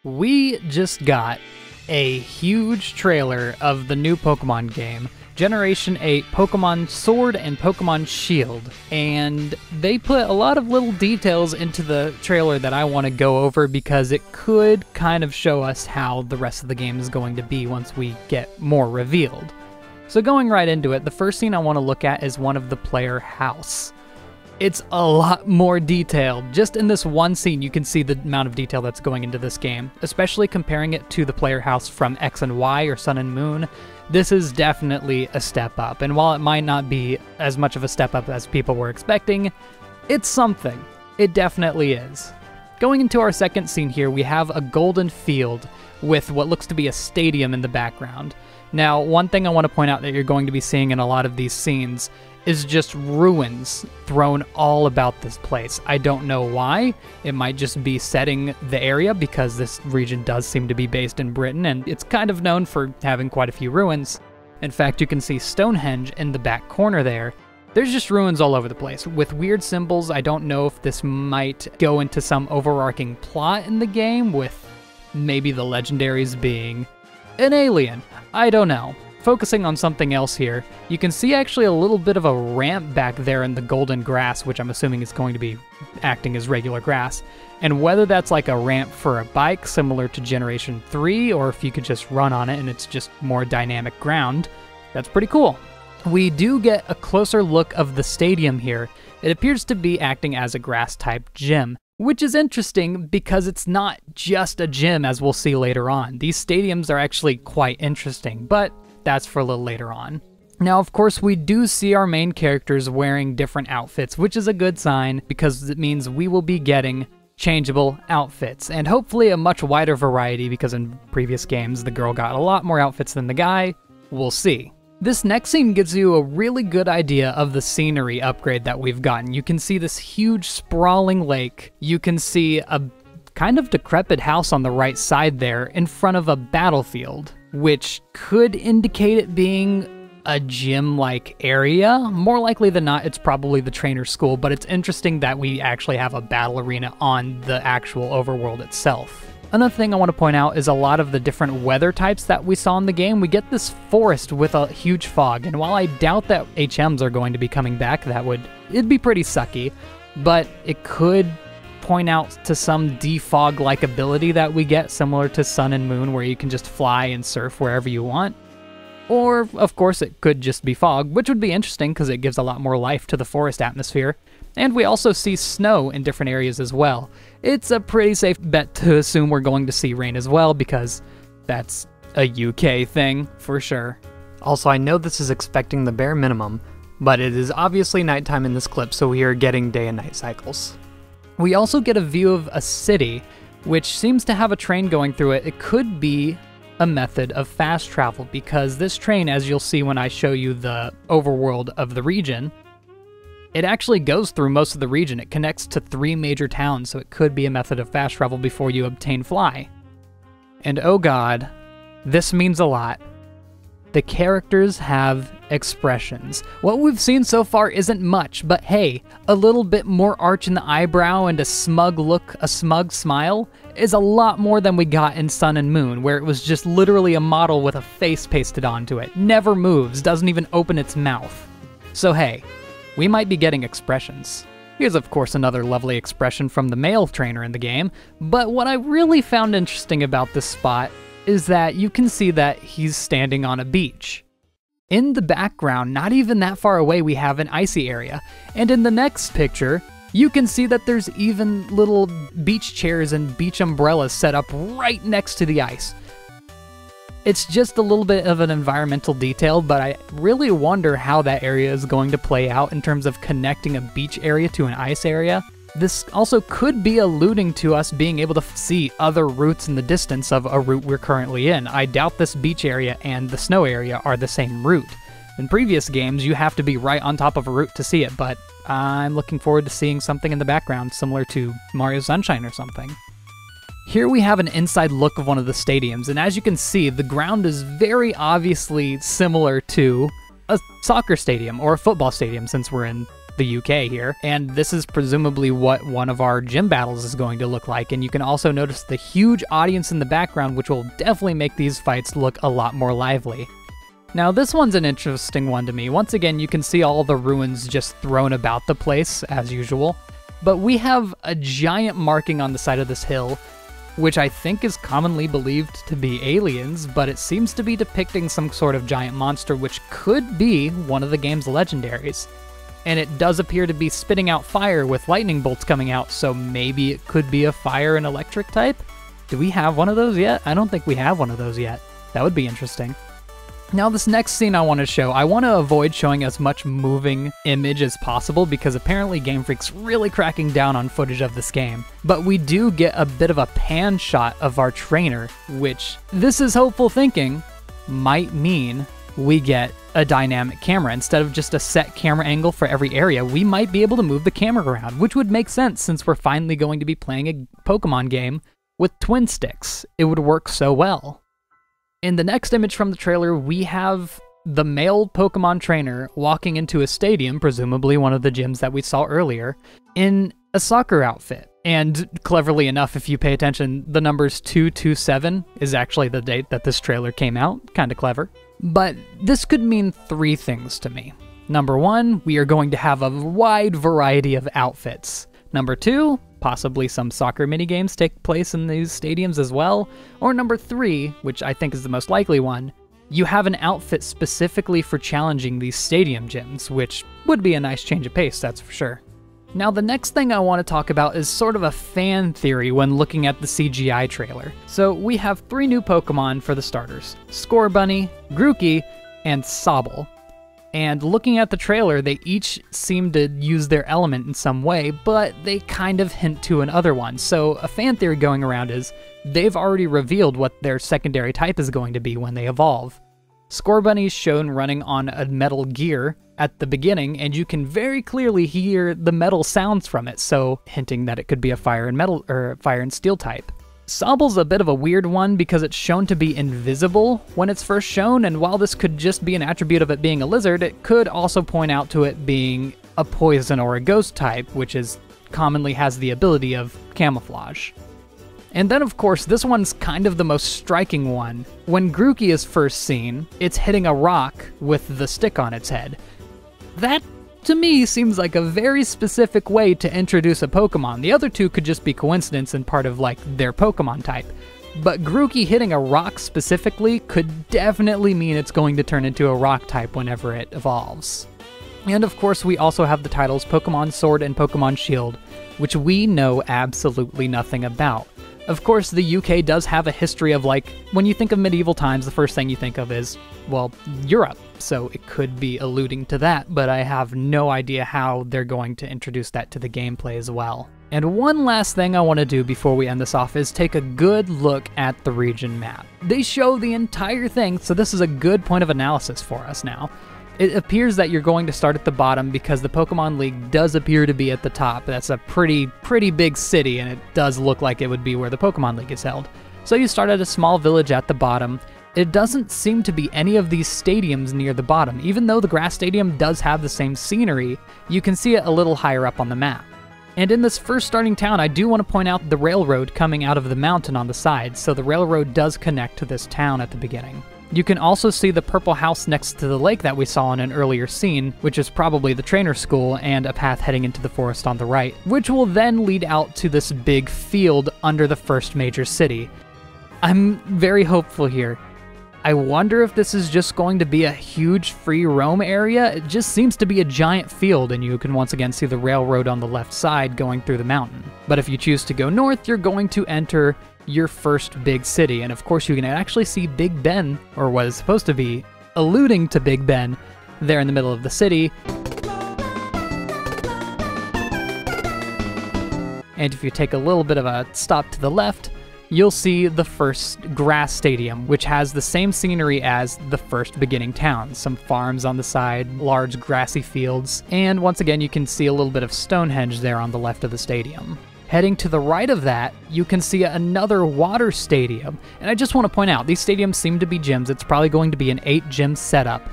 We just got a huge trailer of the new Pokemon game, Generation 8 Pokemon Sword and Pokemon Shield, and they put a lot of little details into the trailer that I want to go over because it could kind of show us how the rest of the game is going to be once we get more revealed. So going right into it, the first scene I want to look at is one of the player house. It's a lot more detailed. Just in this one scene, you can see the amount of detail that's going into this game, especially comparing it to the player house from X and Y or Sun and Moon. This is definitely a step up, and while it might not be as much of a step up as people were expecting, it's something. It definitely is. Going into our second scene here, we have a golden field with what looks to be a stadium in the background. Now, one thing I want to point out that you're going to be seeing in a lot of these scenes is just ruins thrown all about this place. I don't know why. It might just be setting the area because this region does seem to be based in Britain and it's kind of known for having quite a few ruins. In fact, you can see Stonehenge in the back corner there. There's just ruins all over the place with weird symbols. I don't know if this might go into some overarching plot in the game with maybe the legendaries being an alien. I don't know. Focusing on something else here, you can see actually a little bit of a ramp back there in the golden grass, which I'm assuming is going to be acting as regular grass. And whether that's like a ramp for a bike similar to Generation 3, or if you could just run on it and it's just more dynamic ground, that's pretty cool. We do get a closer look of the stadium here. It appears to be acting as a grass-type gym, which is interesting because it's not just a gym as we'll see later on. These stadiums are actually quite interesting, but that's for a little later on. Now, of course, we do see our main characters wearing different outfits, which is a good sign because it means we will be getting changeable outfits and hopefully a much wider variety because in previous games, the girl got a lot more outfits than the guy. We'll see. This next scene gives you a really good idea of the scenery upgrade that we've gotten. You can see this huge sprawling lake. You can see a kind of decrepit house on the right side there in front of a battlefield, which could indicate it being a gym-like area. More likely than not, it's probably the trainer school, but it's interesting that we actually have a battle arena on the actual overworld itself. Another thing I want to point out is a lot of the different weather types that we saw in the game. We get this forest with a huge fog, and while I doubt that HMs are going to be coming back, it'd be pretty sucky, but it could point out to some defog-like ability that we get, similar to Sun and Moon, where you can just fly and surf wherever you want. Or, of course, it could just be fog, which would be interesting because it gives a lot more life to the forest atmosphere. And we also see snow in different areas as well. It's a pretty safe bet to assume we're going to see rain as well because that's a UK thing, for sure. Also, I know this is expecting the bare minimum, but it is obviously nighttime in this clip, so we are getting day and night cycles. We also get a view of a city, which seems to have a train going through it. It could be a method of fast travel because this train, as you'll see when I show you the overworld of the region, it actually goes through most of the region. It connects to 3 major towns, so it could be a method of fast travel before you obtain fly. And oh god, this means a lot. The characters have expressions. What we've seen so far isn't much, but hey, a little bit more arch in the eyebrow and a smug look, a smug smile, is a lot more than we got in Sun and Moon, where it was just literally a model with a face pasted onto it. Never moves, doesn't even open its mouth. So hey, we might be getting expressions. Here's of course another lovely expression from the male trainer in the game, but what I really found interesting about this spot is that you can see that he's standing on a beach. In the background, not even that far away, we have an icy area. And in the next picture, you can see that there's even little beach chairs and beach umbrellas set up right next to the ice. It's just a little bit of an environmental detail, but I really wonder how that area is going to play out in terms of connecting a beach area to an ice area. This also could be alluding to us being able to see other routes in the distance of a route we're currently in. I doubt this beach area and the snow area are the same route. In previous games, you have to be right on top of a route to see it, but I'm looking forward to seeing something in the background similar to Mario Sunshine or something. Here we have an inside look of one of the stadiums, and as you can see, the ground is very obviously similar to a soccer stadium or a football stadium since we're in the UK here, and this is presumably what one of our gym battles is going to look like, and you can also notice the huge audience in the background, which will definitely make these fights look a lot more lively. Now this one's an interesting one to me. Once again, you can see all the ruins just thrown about the place, as usual, but we have a giant marking on the side of this hill, which I think is commonly believed to be aliens, but it seems to be depicting some sort of giant monster, which could be one of the game's legendaries. And it does appear to be spitting out fire with lightning bolts coming out, so maybe it could be a fire and electric type? Do we have one of those yet? I don't think we have one of those yet. That would be interesting. Now this next scene I want to show, I want to avoid showing as much moving image as possible because apparently Game Freak's really cracking down on footage of this game. But we do get a bit of a pan shot of our trainer, which, this is hopeful thinking, might mean we get a dynamic camera. Instead of just a set camera angle for every area, we might be able to move the camera around, which would make sense since we're finally going to be playing a Pokemon game with twin sticks. It would work so well. In the next image from the trailer, we have the male Pokemon trainer walking into a stadium, presumably one of the gyms that we saw earlier, in a soccer outfit. And cleverly enough, if you pay attention, the numbers 227 is actually the date that this trailer came out. Kinda clever. But this could mean three things to me. Number one, we are going to have a wide variety of outfits. Number two, possibly some soccer minigames take place in these stadiums as well. Or number three, which I think is the most likely one, you have an outfit specifically for challenging these stadium gyms, which would be a nice change of pace, that's for sure. Now the next thing I want to talk about is sort of a fan theory when looking at the CGI trailer. So we have three new Pokemon for the starters: Scorbunny, Grookey, and Sobble. And looking at the trailer, they each seem to use their element in some way, but they kind of hint to another one. So a fan theory going around is they've already revealed what their secondary type is going to be when they evolve. Scorbunny's shown running on a metal gear at the beginning, and you can very clearly hear the metal sounds from it, so hinting that it could be a fire and steel type. Sobble's a bit of a weird one because it's shown to be invisible when it's first shown, and while this could just be an attribute of it being a lizard, it could also point out to it being a poison or a ghost type, which commonly has the ability of camouflage. And then of course, this one's kind of the most striking one. When Grookey is first seen, it's hitting a rock with the stick on its head. That, to me, seems like a very specific way to introduce a Pokemon. The other two could just be coincidence and part of, like, their Pokemon type. But Grookey hitting a rock specifically could definitely mean it's going to turn into a rock type whenever it evolves. And of course, we also have the titles Pokemon Sword and Pokemon Shield, which we know absolutely nothing about. Of course, the UK does have a history of, like, when you think of medieval times, the first thing you think of is, well, Europe. So it could be alluding to that, but I have no idea how they're going to introduce that to the gameplay as well. And one last thing I want to do before we end this off is take a good look at the region map. They show the entire thing, so this is a good point of analysis for us now. It appears that you're going to start at the bottom because the Pokemon League does appear to be at the top. That's a pretty big city, and it does look like it would be where the Pokemon League is held. So you start at a small village at the bottom. It doesn't seem to be any of these stadiums near the bottom. Even though the grass stadium does have the same scenery, you can see it a little higher up on the map. And in this first starting town, I do want to point out the railroad coming out of the mountain on the side, so the railroad does connect to this town at the beginning. You can also see the purple house next to the lake that we saw in an earlier scene, which is probably the trainer school, and a path heading into the forest on the right, which will then lead out to this big field under the first major city. I'm very hopeful here. I wonder if this is just going to be a huge free roam area. It just seems to be a giant field, and you can once again see the railroad on the left side going through the mountain. But if you choose to go north, you're going to enter your first big city, and of course you can actually see Big Ben, or what is supposed to be alluding to Big Ben, there in the middle of the city. And if you take a little bit of a stop to the left, you'll see the first grass stadium, which has the same scenery as the first beginning town. Some farms on the side, large grassy fields, and once again you can see a little bit of Stonehenge there on the left of the stadium. Heading to the right of that, you can see another water stadium. And I just want to point out, these stadiums seem to be gyms. It's probably going to be an 8-gym setup.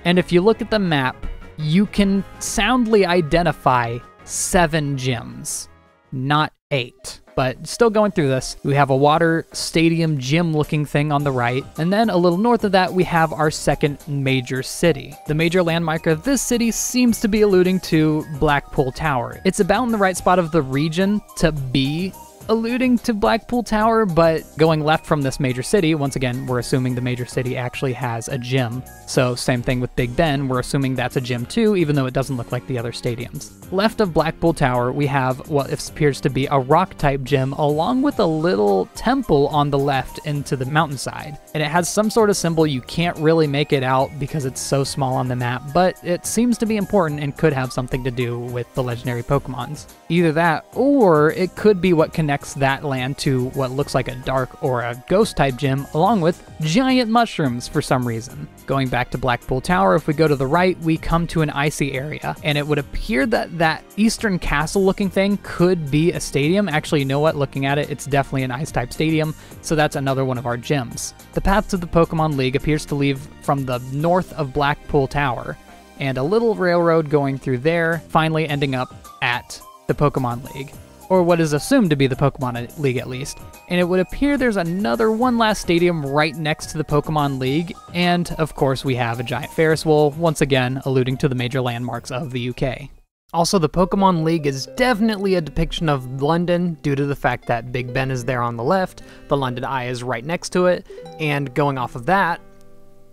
And if you look at the map, you can soundly identify 7 gyms, not 8. But still going through this, we have a water stadium gym looking thing on the right, and then a little north of that we have our second major city. The major landmark of this city seems to be alluding to Blackpool Tower. It's about in the right spot of the region to be alluding to Blackpool Tower, but going left from this major city, once again, we're assuming the major city actually has a gym. So same thing with Big Ben, we're assuming that's a gym too, even though it doesn't look like the other stadiums. Left of Blackpool Tower, we have what appears to be a rock-type gym, along with a little temple on the left into the mountainside. And it has some sort of symbol. You can't really make it out because it's so small on the map, but it seems to be important and could have something to do with the legendary Pokemons. Either that, or it could be what connects that land to what looks like a dark or a ghost-type gym, along with giant mushrooms for some reason. Going back to Blackpool Tower, if we go to the right, we come to an icy area, and it would appear that that eastern castle looking thing could be a stadium. Actually, you know what? Looking at it, it's definitely an ice-type stadium, so that's another one of our gyms. The path to the Pokemon League appears to leave from the north of Blackpool Tower, and a little railroad going through there, finally ending up at the Pokemon League. Or what is assumed to be the Pokemon League at least. And it would appear there's one last stadium right next to the Pokemon League, and of course we have a giant Ferris wheel, once again alluding to the major landmarks of the UK. Also, the Pokemon League is definitely a depiction of London due to the fact that Big Ben is there on the left, the London Eye is right next to it, and going off of that,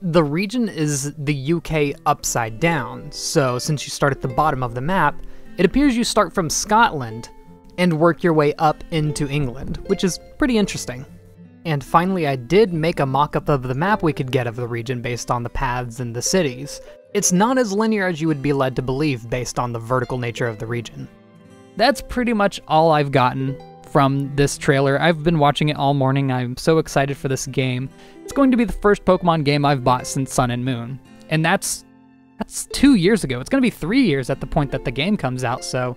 the region is the UK upside down. So since you start at the bottom of the map, it appears you start from Scotland and work your way up into England, which is pretty interesting. And finally, I did make a mock-up of the map we could get of the region based on the paths and the cities. It's not as linear as you would be led to believe based on the vertical nature of the region. That's pretty much all I've gotten from this trailer. I've been watching it all morning. I'm so excited for this game. It's going to be the first Pokemon game I've bought since Sun and Moon. And that's 2 years ago. It's going to be 3 years at the point that the game comes out, so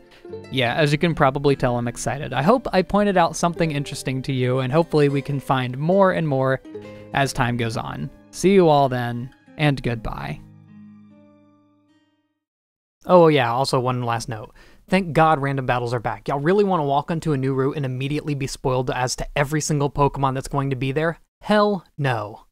yeah, as you can probably tell, I'm excited. I hope I pointed out something interesting to you, and hopefully we can find more and more as time goes on. See you all then, and goodbye. Oh yeah, also one last note. Thank God random battles are back. Y'all really want to walk onto a new route and immediately be spoiled as to every single Pokemon that's going to be there? Hell no.